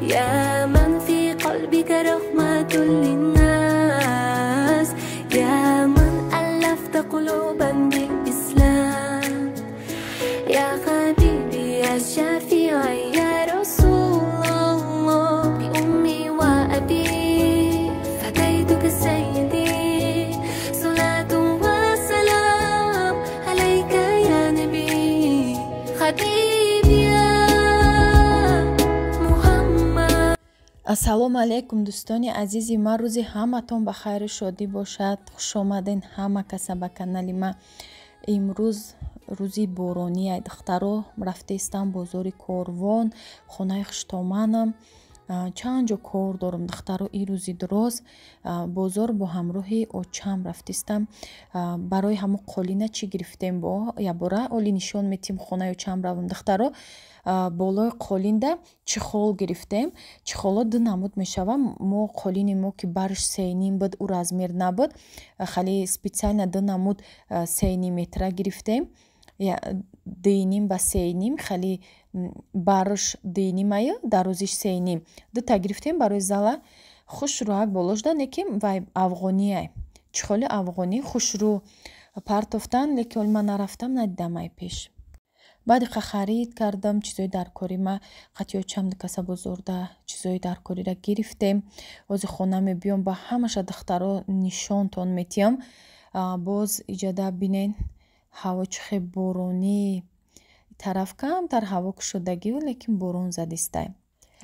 يا من في قلبك رحمة للناس، يا من ألفت قلوبا بالإسلام، يا حبيبي يا شفيعي يا رسول الله، بأمي وأبي فديتك سيدي، صلاة وسلام عليك يا نبي حبيبي يا محمد. ассалому алайкум дӯстони азизи ман, рӯзи ҳаматон ба хайру шодӣ бошад. хуш омадин ҳама каса ба канали ма. имрӯз рӯзи бороние, духтаро рафтаистам бозори Корвон, хонаи хуштоманам. чанд ҷо кор дорам духтаро, ин рӯзи дуроз бозор бо ҳамроҳи очам рафтистам. барои ҳамо қолина чӣ гирифтем бо ябора оли нишон метим хонаи очам равам духтаро. болои қолинда чихол гирифтем. чихоло ду намуд мешава. мо қолини мо ки барш 3,5 буд, у размер набуд, хали специально ду намуд 3 метра гирифтем, 2,5 ба 3,5, хали барш 2,5 аю, дарозиш 3,5 дута гирифтем барои зала. хушрӯак болошда, неки вай афғония, чихоли афғонӣ хушрӯ партофтан, леки оли ман нарафтам, надидамай пеш. баъди харид кардам чизои даркори ма, қатиёчам дикаса бозорда чизои даркориро гирифтем. ози хона мебиём ба ҳамаша духтаро нишонтон метиҳам. боз иҷода бинен ҳаво чӣ хел боронӣ, тараф камтар ҳаво кушодагию, лекин борон задистай.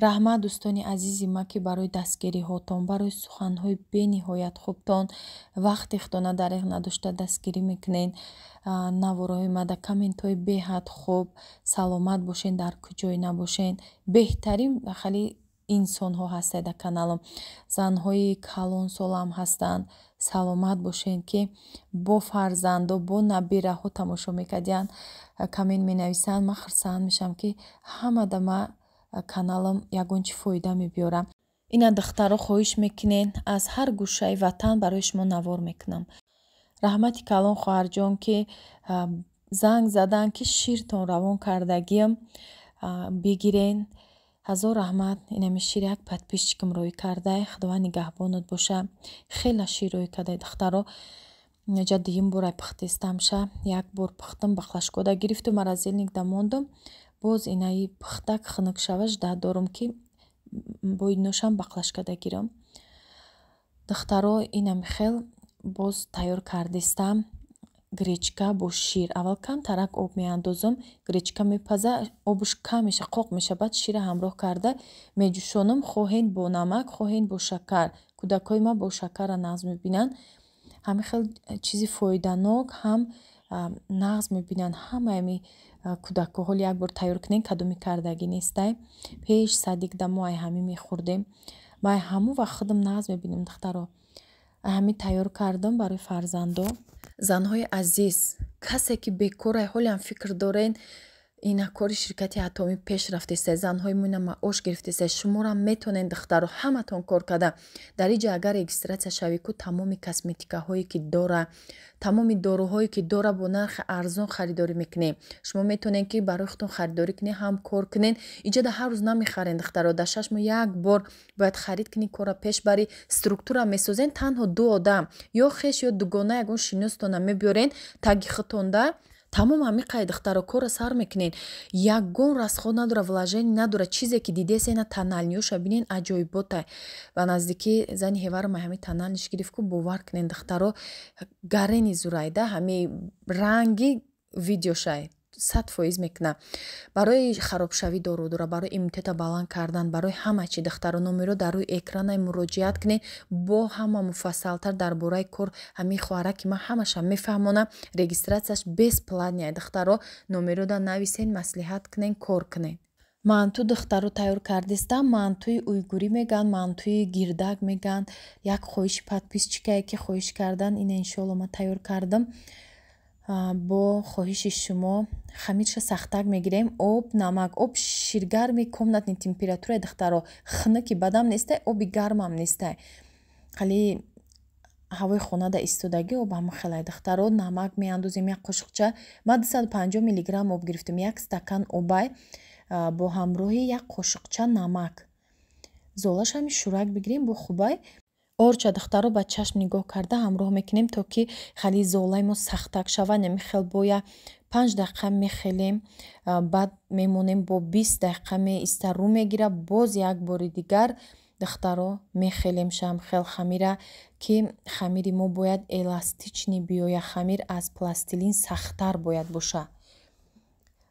раҳмат дӯстони азизи ма ки барои дастгириҳотон, барои суханҳои бениҳоят хубтон, вақти худона дариқ надошта дастгирӣ мекунен. навораҳои ма да комментҳои беҳад хуб. саломат бошен, дар куҷое набошен. беҳтарин хали инсонҳо ҳастед дар каналам. занҳои калон солам ҳастанд. саломат бошен ки бо фарзандо, бо набираҳо тамошо мекардиян, коммент менависанд. ман хурсанд мешам ки ҳамада ма каналам ягон чӣ фоида мебиёрам. ина духтаро хоҳиш мекунен, аз ҳар гӯшаи ватан барои шумо навор мекунам. раҳмати калон хоҳарҷон ки занг задан ки ширтон равон кардагиям бигирен. ҳазор раҳмат. инами шир як подписчикам роӣ кардай. худованд нигаҳбонат боша. хела шир роӣ кардай духтаро. ҷа дуюм бора пухтистамша. як бор пухтам бахлашкода гирифту маразилник дамондум. боз инаи пухтак хунук шава жда дорум ки бо иношам бахлашкада гирам. духтаро инами хел боз тайёр кардистам. гречка бо шир. аввал камтарак об меандозам, гречка мепаза, обуш кам меша, қоқ меша, баъд шира ҳамроҳ карда меҷӯшонам. хоҳен бо намак, хоҳен бо шакар. кӯдакои ма бо шакара нағз мебинанд. ҳамин хел чизи фоиданок ҳам нағз мебинанд. ҳамаами кӯдакҳо ҳоли як бор тайёр кунен кадоми кардагӣ нестай. пеш садикда мо ай ҳамин мехӯрдем. ма ай ҳамун вақт худам нағз мебинем духтаро. ҳамин тайёр кардам барои фарзандо. занҳои азиз, касе ки бекора ҳолиам фикр дорен ина кори ширкати атомӣ пеш рафтестай, занҳои муна маош гирифтестай, шуморам метонен духтаро ҳаматон кор када. дар иҷа агар регистратсия шавику тамоми косметикаҳое ки дора, тамоми доруҳое ки дора бо нархи арзон харидорӣ мекунем. шумо метонен ки барои худтон харидорӣ кунен, ҳам кор кунен. иҷода ҳар рӯз намехарен духтаро. дар 6 моҳ як бор бояд харид кунен, кора пеш бари, структура месозен. танҳо ду одам ё хеш ё дугона ягон шиностона мебиёрен, таги хутонда тамом ҳамин қай духтаро кора сар мекунен. ягон расход надора, влажение надора. чизе ки дидесена таналниёша бинен аҷоиботай. ба наздики зани ҳеварам ҳамин таналниш гирифтку, бовар кунен духтаро. гарени зурайда ҳамин ранги видеошай 100% мекунам. барои харобшавӣ дору дора, барои иммунитета баланд кардан, барои ҳама чи духтаро номеро дар рӯи экрана муроҷиат кунед. бо ҳама муфассалтар дар бораи кор ҳамин хоҳараки ман ҳамаша мефаҳмонам. регистратсияш бесплатния духтаро. номерода нависен, маслиҳат кунен, кор кунен. манту духтаро тайёр кардистам. мантуи уйгурӣ меган, мантуи гирдак меган. як хоҳиши подписчикае ки хоҳиш кардан, ина иншоалло ман тайёр кардам. бо хоҳиши шумо хамирша сахтак мегирем. об, намак, об ширгарми комнатни температураи духтаро. хунуки бадам нестай, оби гармам нестай. хали ҳавои хонада истодагӣ об ҳама хелай духтаро. намак меандозем як қошуқча. ман 250 миллиграмм об гирифтем. як стакан обай бо ҳамроҳи як қошуқча намак. золаш ҳами шӯрак бигирем бо хубай орча духтаро ба чашм нигоҳ карда ҳамроҳ мекунем то ки хали золаи мо сахтак шавад. Мехел боя 5 дақиқа мехелем, баъд мемонем бо 20 дақиқа меиста рӯ мегира, боз як бори дигар духтаро мехелем шам хел хамира ки хамири мо бояд эластични биёя. Хамир аз пластилин сахттар бояд боша,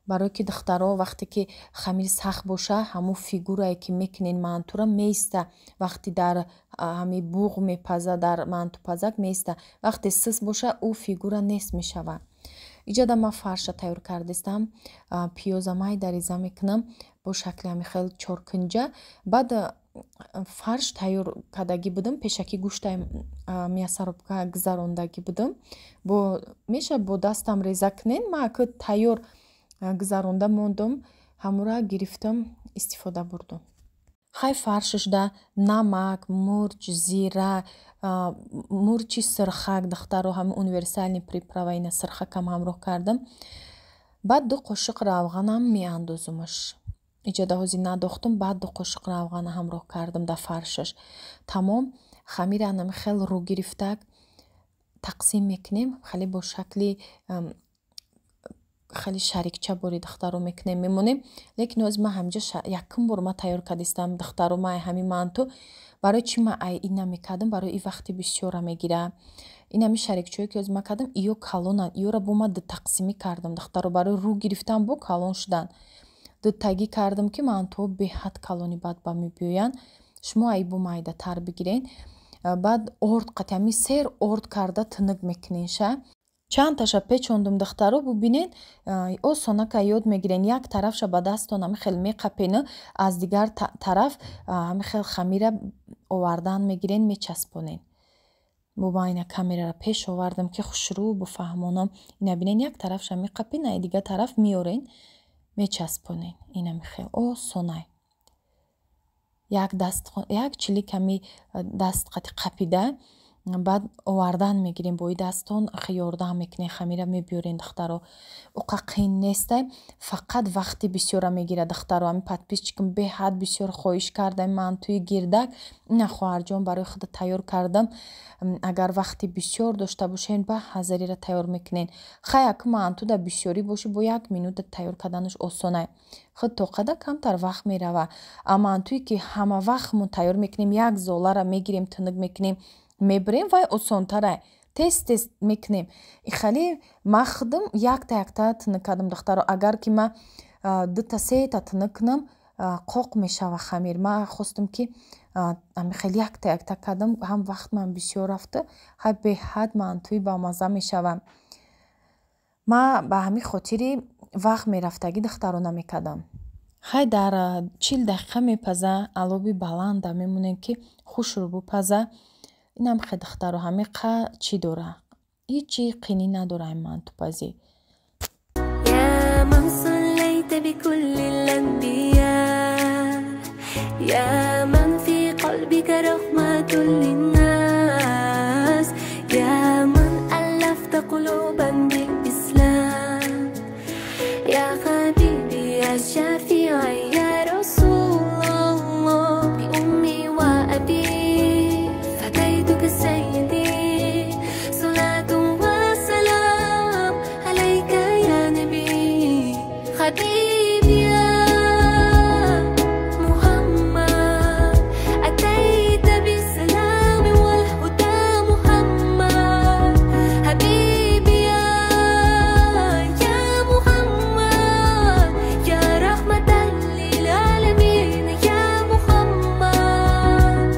барое ки духтаро вақте ки хамир сахт боша ҳамун фигурае ки мекунен мантура меиста. Вақти дар ҳами буғ мепаза, дар мантупазак меиста. Вақте сис боша ӯ фигура нест мешава. иҷода ма фарша тайёр кардистам. пиёза майда реза мекунам бо шакли ҳами хел чоркунҷа. баъд фарш тайёр кардагӣ будам, пешакӣ гӯшта мясорубка гузарондагӣ будам. Меша бо дастам реза кунен. ма аки тайёр гузаронда мондам, ҳамура гирифтам истифода бурдам. хай фаршишда намак, мурч, зира, мурчи сирхак духтаро ҳами универсальни приправа ина сирхакам ҳамроҳ кардам. баъд 2 қошиқ равғанам меандозумаш. иҷода ҳозир надохтам. баъд 2 қошиқ равғана ҳамроҳ кардам да фаршиш. тамом хамира нами хел рӯ гирифтак тақсим мекунем. хали бо шакли хеле шарикча бори духтаро мекунем мемонем. лекин ҳозир ма ҳамҷа якум бор ма тайёр кардистам духтаро май ҳами манту. барои чӣ ма ина мекардам? барои и вақти бисёра мегира. ин ҳами шарикчое ки ҳозир ма кардам иё калонанд. иёра бо ма дутақсимӣ кардам духтаро барои рӯ гирифтан бо калон шудан. дутагӣ кардам ки мантуо беҳад калони бад ба мебиёянд. шумо ай бо майдатар бигирен. баъд орд қатами сер орд карда тинук мекунен ша. чанд таша печондум духтаро. бубинен осонака ёд мегирен. як тарафша ба дастон ҳами хел меқапена, аз дигар тараф ҳами хел хамира овардан мегирен, мечаспонен. буба ина камерара пеш овардам ки хушрӯ буфаҳмонам. ина бинен як тарафша меқапен, ай дигар тараф меорен, мечаспонен. ина мехел осонай. як чилик ҳами даст қати қапида баъд овардан мегирем бо и дастон ёрдан мекунем хамира мебиёрем духтаро. уқа қин нестай, фақат вақти бисёра мегира духтаро. ҳами подписчикам беҳад бисёр хоҳиш кардам мантуи гирдак. ина хоҳарҷон барои худа тайёр кардам. агар вақти бисёр дошта бошен ба ҳазарира тайёр мекунен. хай аки манту да бисёрӣ боши бо 1 минута тайёр карданаш осонай. худ тоқада камтар вақт мерава. ама мантуи ки ҳама вақт мо тайёр мекунем, як золара мегирем, тинук мекунем, мебирем, вай осонтарай. Тест мекунем. Ихали ма худам якта тинук кардам духтаро. агар ки ма 2-3 тинук кунам қоқ мешава хамир. ма хостам ки хеле якта кардам. ҳам вақт ман бисёр рафта. ҳай беҳад мантуи бамаза мешава. ма ба ҳами хотири вақт мерафтагӣ духтаро намекардам. хай дар 40 дақиқа мепаза. алоби баланда мемонем ки хушрӯ бупаза. инам хе духтаро ҳами қа чӣ дора? ҳичи қинӣ надора ин мантупазӣ. يا من صليت بكل الأنبياء يا من في قلبك رحمة للناس يا من ألفت قلوبا بالإسلام يا حبيبي يا شفيعي يا رسول الله بأمي وأبي فديتك سيدي صلاة وسلام عليك يا نبي حبيبي يا محمد أتيت بالسلام والهدى محمد حبيبي يا محمد يا رحمة للعالمين يا محمد.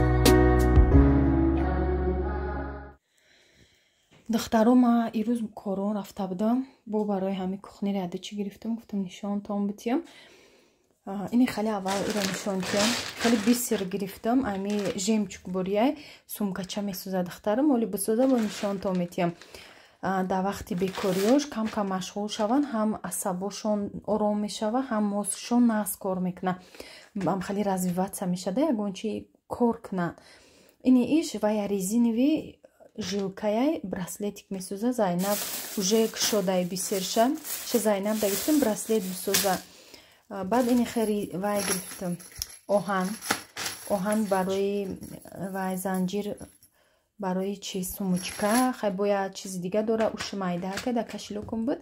духтаро ма ирӯз корон рафта будам. бо барои ҳами кухни радичи гирифтам. гуфтам нишонтон битиям. ини хеле аввал иро нишонтиям. хеле бисер гирифтам. ами жемчуг борияй сумкача месӯзад духтарам. оли бисӯза бо нишонтон метиям. дар вақти бекориёш кам машғул шаванд, ҳам асабошон ором мешава, ҳам мозгшон нағз кор мекунад. ҳам хеле развиватсия мешада ягончи кор кунад. ини иш вая резинови жилкаяй браслетик месӯза. Зайнаб уже кушодаи бисерша. ша Зайнаб да гуфтам браслет бисӯза. баъд ини хери вай гирифтам. оҳан барои вай занҷир барои чи сумучка хай бояд чизи дига дора уши майдака да кашилокум буд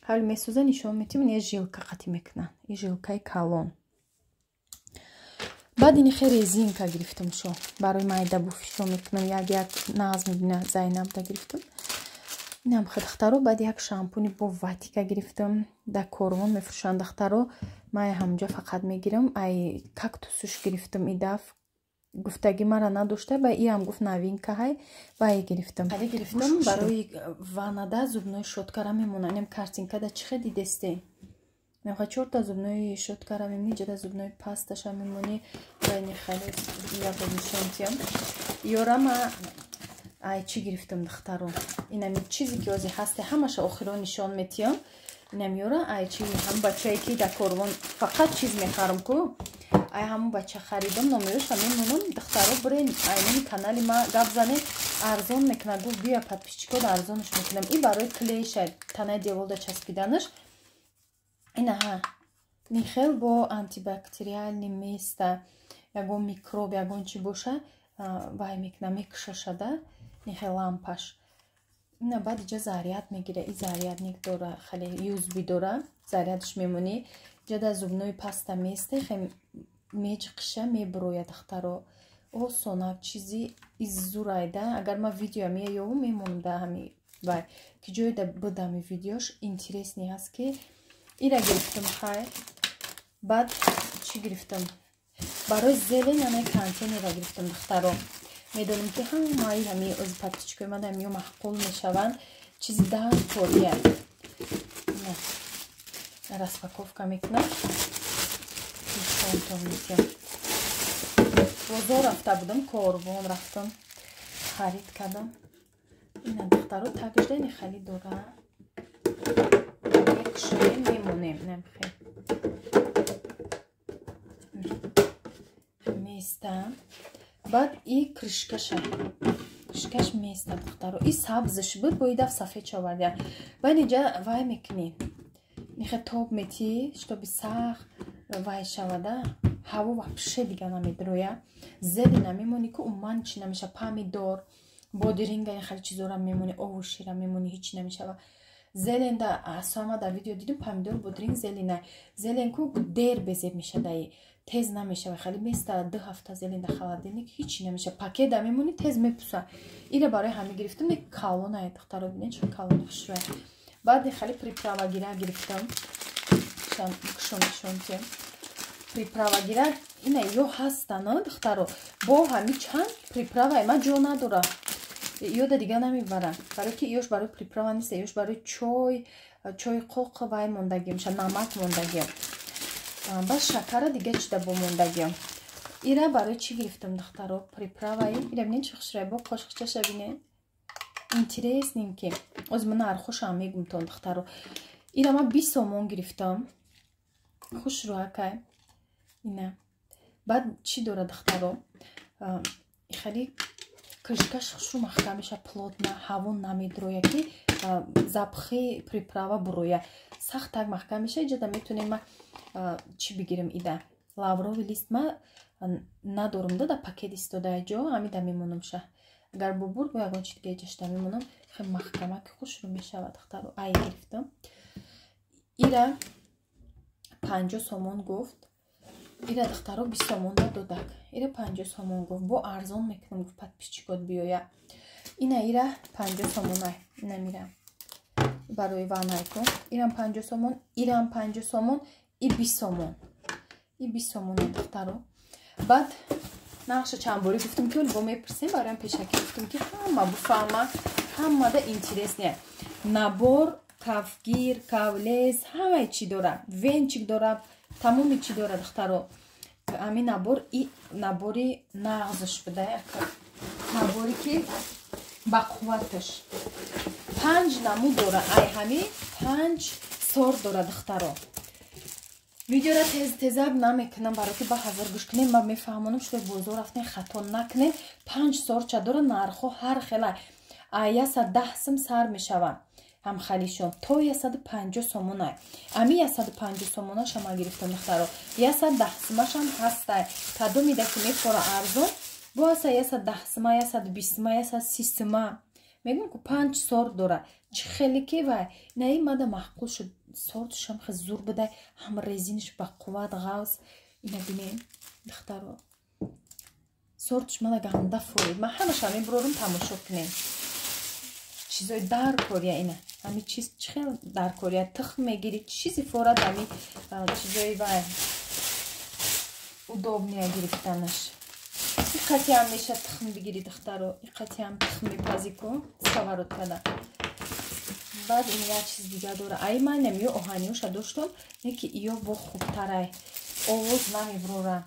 ҳавли месӯза нишон метим я жилка қати мекунан и жилкаи калон баъд ини хе резинка гирифтам шо барои майда буфишо мекунам як нағз мебина зайнабда гирифтам инам хе дахтаро баъд як шампуни бо ватика гирифтам да корвон мефурӯшанд дахтаро ман ҳамҷа фақат мегирам ай кактусуш гирифтам идаф гуфтаги мара надошта ба иам гуфт новинка ҳай ба и гирифтам ҳали гирифтам барои ванада зубнои шоткара мемона инам картинкада чӣ хе дидесте нахо 4 та зубнои щёткара мемони ҷада зубнои пасташа мемони байни хали я бонишонтиам ёрама ай чӣ гирифтам дахтаро инами чизе ки ози ҳасте ҳамаша охиро нишон метиям инам ёра ай чӣ ҳам бачае ки да корвон фақат чиз мехарам ку ай ҳамун бача харидам номероша мемонам дахтаро бурен айнами канали ма гап зане арзон мекуна гуфт бия подписчикот арзонаш мекунам и барои клейша танаи деволда часпиданаш инаҳа нихел бо антибактериални места ягон микроб ягон чи боша вай мекуна мекушашада нихел лампаш ина баъд иҷа заряд мегира и зарядник дора хеле юзби дора зарядаш мемонӣ ҷада зубнои паста месте хе меҷиқиша мебурояд дахтаро осонак чизи иззурайда агар ма видеоя меёву мемонам да ҳами вай ки ҷоида будами видеош интересни ҳаст ки ира гирифтам хай баъд чӣ гирифтам барои зелен ана контейнера гирифтам дахтаро медонам ки ҳамаи ҳами ози подписчикои ман ҳамиё маҳқул мешаванд чизи дар тория распаковка мекунам бозор рафта будам корвон рафтам харид кардам ина дахтаро такжда ини хали дора мемонем намхе места баъд и кришкаш места дахтаро и сабзиш буд бо идаф сафед шаварда баъд иҷа вай мекунӣ нихе тоб метӣ штоби сах вай шавада ҳаво вапше дига намедроя зелена мемонӣ ку уман чи намеша помидор бодиринга ин хали чизора мемонӣ овушира мемонӣ ҳичи намешава зеленда асоама да видео дидим помидор бодиринг зелена зеленку дер безеб мешадаи тез намешава хали места 2 ҳафта зеленда халаденик ҳичи намеша пакеда мемонӣ тез мепуса ира барои ҳами гирифтам не калона дахтаро бинед чо калона хушроя баъд хали приправагира гирифтам шонтем приправагира ина ё ҳастана дахтаро бо ҳами чанд приправа ма ҷо надора ёда дига намебарам барои ки ёш барои приправа нест ёш барои чой қоқ вай мондагӣ меша намак мондагӣ бас шакара дига чида бо мондагӣ ира барои чӣ гирифтам дахтаро приправаи ира бинед чӣ хушрая бо қошиқчаша бинед интереснем ки оз мана архошам мегумтон дахтаро ира ма 20 сомон гирифтам хушрӯакай ина баъд чӣ дора дахтаро хали кришкаш хушрӯ маҳкам меша плотна ҳаво намедроя ки запхи приправа буроя сахт так маҳкам меша иҷада метунем ма чӣ бигирам ида лавровый лист ма надорам да пакет истодаи ҷо ҳамида мемонамша агар бубур бо ягон чи дига иҷашда мемонам хе маҳкамак хушрӯ мешавад дахтаро ай гирифтам ира 50 сомон гуфт ира дахтаро 20 сомон додак ира 50 сомон гуфт бо арзон мекунам гуфт подписчикот биёя ина ира 50 сомон ай ина мира барои ванайко ирам 50 сомон ирам 50 сомон и 20 сомон и 20 сомон дахтаро баъд нақша чанд бори гуфтам ки бо мепурсем бароям пешакӣ гуфтам ки ҳама буфаҳма ҳамада интересне набор кафгир кавлез ҳамаи чӣ дора венчик дора тамоми чӣ дора дахтаро ҳамин набор и набори нағзаш буда наборе ки ба қувваташ 5 намуд дора ай ҳами 5 сор дора дахтаро видеора тезак намекунам барои ки ба ҳазар гӯш кунем ма мефаҳмонам шуд бозор рафтем хато накунем 5 сорча дора нархо ҳар хела аяса 10 сом сар мешава ҳамхалишон то 150 сомонай. Ами 150 сомонаш ама гирифтам духтаро. 110 сомашам ҳастай. Кадом ида ки мефора арзон, бо аса 110 сома, 120 сома, 130 сома. Мегум ку 5 сорт дора. Чи хеле ки вай. Наи мада маҳқул шуд. Сортшам хе зур будай. Ҳам резиниш ба қувват ғавз. Ина бинем духтаро. Сортш мада ганда форид. Ма ҳамаша мебурорум тамошо кунем. Чизои дар кория ина. Ами чиз чихел дар кория. Тухм мегири чизи форад ами чизои вай. Удобния гирифтанаш. Иқати ҳам меша тухм бигири духтаро. Иқати ҳам тухм мепази кун. Сковород када. Баъд ин як чиз дига дора. Ай ман намиё оҳаниёша доштам. Неки иё бо хубтарай. Овоз намебурора.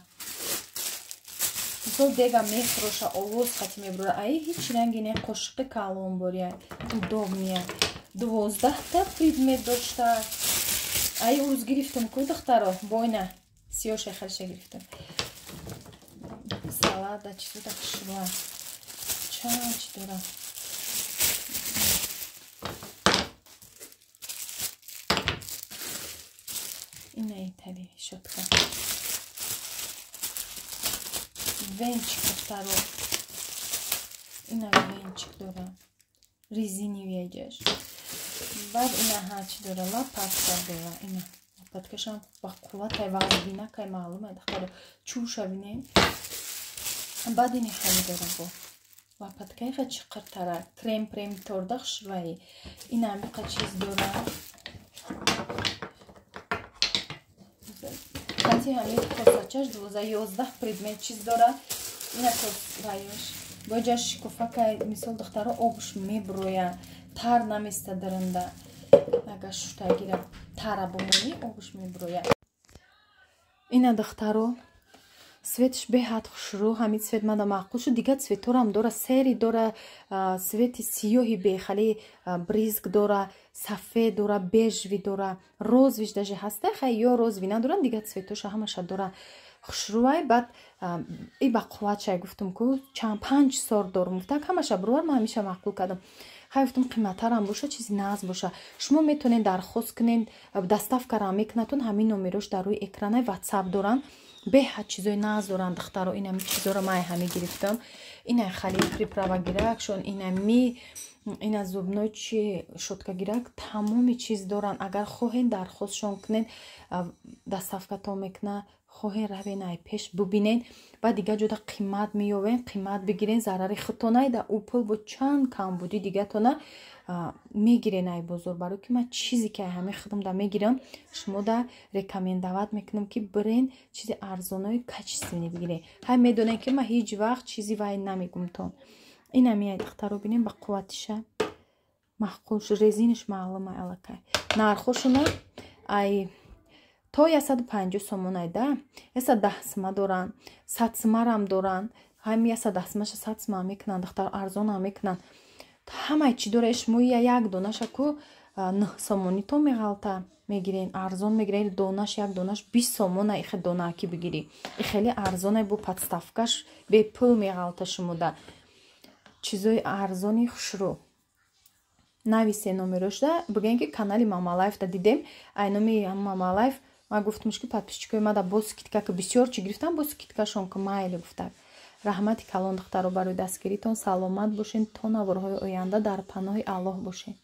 Мисол дега мехроша овоз хати мебурора. Ай ҳич ранги не қошиқи калон бория. Удобния. 12 та предмет дошта. Ай урӯз гирифтам ку духтаро. Бойна. Сиёша халиша гирифтам. Салата чизо так шула. Чач дора. Ина итали шотка. Венчик духтаро. Ина венчик дора. Резиновый идешь. Бад ина хач дора. Лопатка дора. Ина лопаткашам ба қувватай вазбина кай маълума духтаро. Чуша бинем. Бад ина хали дора бо. Лопаткай ха чиқиртара. Крем тордах шваи. Ина амиқа чиз дора. Хати ҳамин косачаш 12 предмет чиз дора. Ина косаёш. Боҷа шикофакай мисол духтаро обш меброя. Тар наместа даранда. Ага шутагира тара бомони обш меброя. Ина духтаро светш беҳад хушрӯ. Ҳамин свет мада маъқул шуд. Дига цветорам дора. Сери дора. Свети сиёҳи бехали бризг дора. Сафед дора. Бежви дора. Розвиш даже ҳаста. Хай ё розви надоран. Дига цветоша ҳамаша дора. Хушрӯай баъд и ба қувватшай гуфтум ку чанд 5 сорт дорум. Гуфтак ҳамаша бурвар. Ман ҳамеша маъқул кардам. Хай гуфтум қиматарам боша, чизи назм боша. Шумо метонед дархост кунед. Доставкарам мекунатун. Ҳамин номерош дар рӯи экранай WhatsApp доран. Беҳад чизои наз доранд духтаро. Инами чизоро ман ҳами гирифтам. Ина хали приправа гиракшон, инами ина зубной чи шотка гирак тамоми чиз доранд. Агар хоҳед дархостшон кунед, доставкатон мекуна, хоҳед равен ай пеш бубинед. Баъд дига ҷода қимат меёвен, қимат бигирен, зарари худтон айда у пул бо чанд камбудӣ дигатона мегирен ай бозор. Барои ки ман чизе ки ҳамин худам да мегирам, шумо да рекомендоват мекунам ки бирен чизи арзонои качественӣ бигирен. Ҳай медонем ки ман ҳеҷ вақт чизи вай намегумтон. Ина меай духтаро бинем ба қувватиша маъқулш резиниш маълум ай аллакай. Нархошуна ай то 150 сомон айда. 110 сома доран, 100 сомарам доран. Ҳами 110 сомаша 100 сома мекунан духтар, арзонам мекунан. Ҳамаи чи дора шумо як донаша ку 9 сомони то меғалта мегирен, арзон мегирен. Донаш як донаш 20 сомона ихе донаки бигири. Ихели арзонай бо подставкаш бепул меғалта шумо да. Чизои арзони хушрӯ. Нависе номерошда биген ки канали Мама Лайф да дидем. Ай номи Мама Лайф ма гуфтумш ки подписчикои мада бо скидка ки бисёр чи гирифтам бо скидкашон ки майли гуфтак. Раҳмати калон духтаро барои дастгиритон саломат бошен. То наворҳои оянда дар паноҳи Аллоҳ бошен.